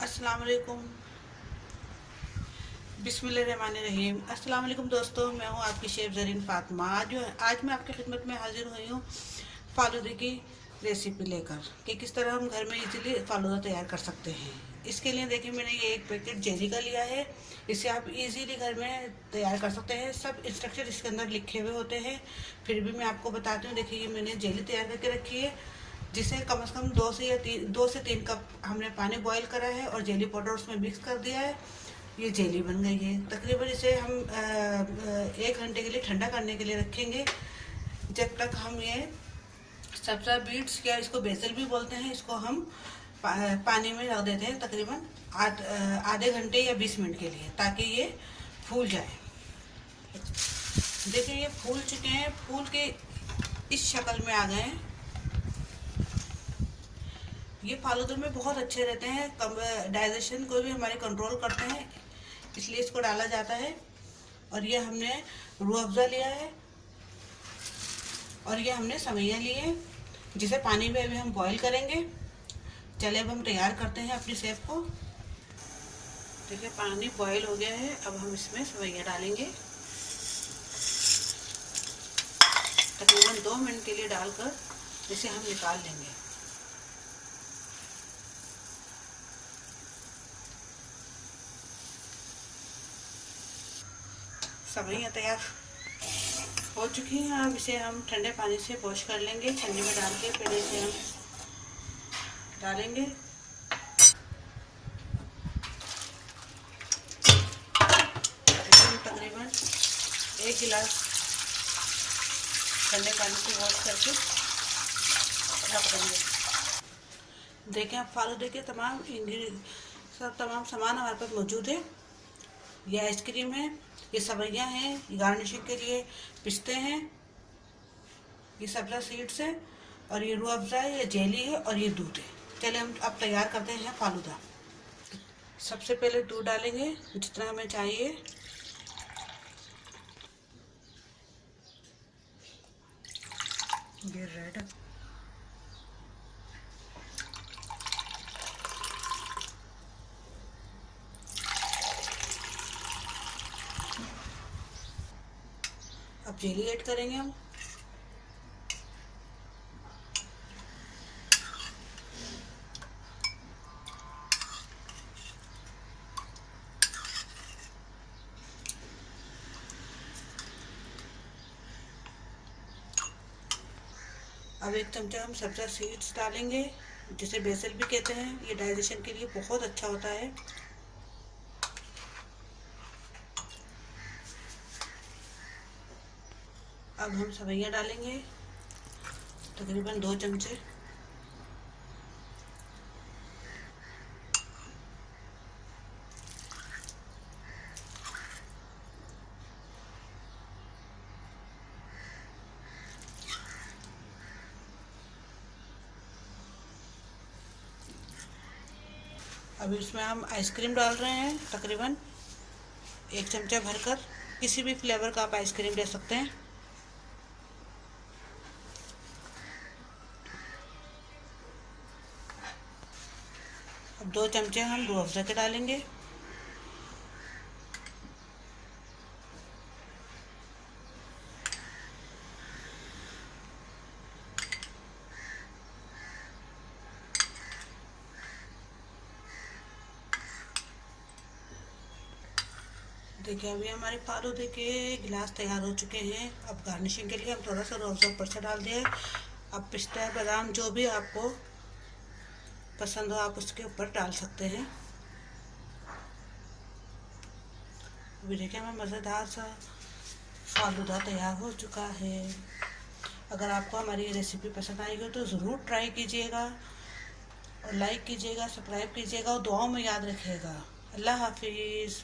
अस्सलाम वालेकुम। बिस्मिल्लाहिर्रहमानिर्रहीम। अस्सलाम वालेकुम दोस्तों, मैं हूँ आपकी शेफ ज़रीन फ़ातिमा। आज मैं आपकी खिदमत में हाजिर हुई हूँ फालूदे की रेसिपी लेकर कि किस तरह हम घर में इजीली फालूदा तैयार कर सकते हैं। इसके लिए देखिए, मैंने ये एक पैकेट जेली का लिया है। इसे आप इजीली घर में तैयार कर सकते हैं। सब इंस्ट्रक्शन इसके अंदर लिखे हुए होते हैं, फिर भी मैं आपको बताती हूँ। देखिए, ये मैंने जेली तैयार करके रखी है, जिसे कम से कम 2 से 3 कप हमने पानी बॉईल करा है और जेली पाउडर उसमें मिक्स कर दिया है। ये जेली बन गई है। तकरीबन इसे हम 1 घंटे के लिए ठंडा करने के लिए रखेंगे, जब तक हम ये सब्जा बीट्स या इसको बेसल भी बोलते हैं, इसको हम पानी में रख देते हैं तकरीबन आधे घंटे या 20 मिनट के लिए, ताकि ये फूल जाए। देखिए, ये फूल चुके हैं, फूल के इस शक्ल में आ गए हैं। ये फालूदे में बहुत अच्छे रहते हैं, डाइजेशन को भी हमारे कंट्रोल करते हैं, इसलिए इसको डाला जाता है। और ये हमने रूह अफ़ज़ा लिया है और ये हमने सवैयाँ लिए हैं, जिसे पानी में अभी हम बॉईल करेंगे। चले अब हम तैयार करते हैं अपनी सेव को। देखिए, पानी बॉईल हो गया है। अब हम इसमें सवैयाँ डालेंगे, तकरीबन 2 मिनट के लिए डालकर इसे हम निकाल लेंगे। सवैयाँ तैयार हो चुकी हैं। अब इसे हम ठंडे पानी से वॉश कर लेंगे, छन्नी में डाल के फिर इसे हम डालेंगे। तकरीबन 1 गिलास ठंडे पानी से वॉश करके रख देंगे। देखें, अब फालूदे के तमाम सामान हमारे पास मौजूद है। ये आइसक्रीम है, ये सवैयाँ हैं, ये गार्निशिंग के लिए पिस्ते हैं, ये सब्ज़ा सीड्स है, और ये रूह अफ़ज़ा है, ये जेली है, और ये दूध है। चलिए हम अब तैयार करते हैं फालूदा। सबसे पहले दूध डालेंगे जितना हमें चाहिए। ये रेड अब जेली ऐड करेंगे हम। अब 1 चमचा हम सब्जा सीड्स डालेंगे, जिसे बेसल भी कहते हैं। ये डाइजेशन के लिए बहुत अच्छा होता है। अब हम सवैयाँ डालेंगे, तकरीबन 2 चमचे। अब इसमें हम आइसक्रीम डाल रहे हैं, तकरीबन 1 चमचा भरकर। किसी भी फ्लेवर का आप आइसक्रीम ले सकते हैं। अब 2 चमचे हम रूह अफ़ज़ा के डालेंगे। देखिए, अभी हमारे फालूदे के गिलास तैयार हो चुके हैं। अब गार्निशिंग के लिए हम थोड़ा सा रूह अफ़ज़ा ऊपर से डाल दिए। अब पिस्ता बादाम जो भी आपको पसंद हो आप उसके ऊपर डाल सकते हैं। अभी देखिए, हमें मज़ेदार सा फालूदा तैयार हो चुका है। अगर आपको हमारी ये रेसिपी पसंद आई हो तो ज़रूर ट्राई कीजिएगा, और लाइक कीजिएगा, सब्सक्राइब कीजिएगा, और दुआओं में याद रखिएगा। अल्लाह हाफिज़।